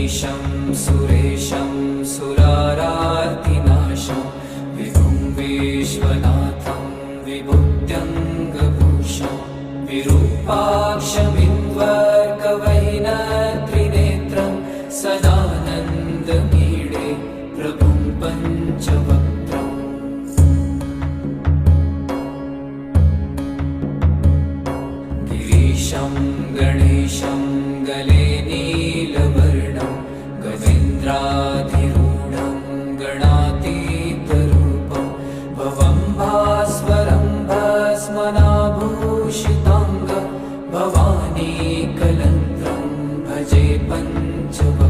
गिरीशं सुरेशं सुरारार्तिनाशं विभुं विश्वनाथं विभूत्यङ्गभूषं विरूपाक्षमिन्वर्कवहिनत्रिनेत्रं सदानन्दमीडे प्रभुं पञ्चवक्त्रम् गिरीशं गणेशं गले नीलवर्णं गजेन्द्राधिरूढं गणातीतरूपं भवं भास्वरं भस्मनाभूषिताङ्गं भवानी कलन्द्रं भजे पञ्चवक्त्रम्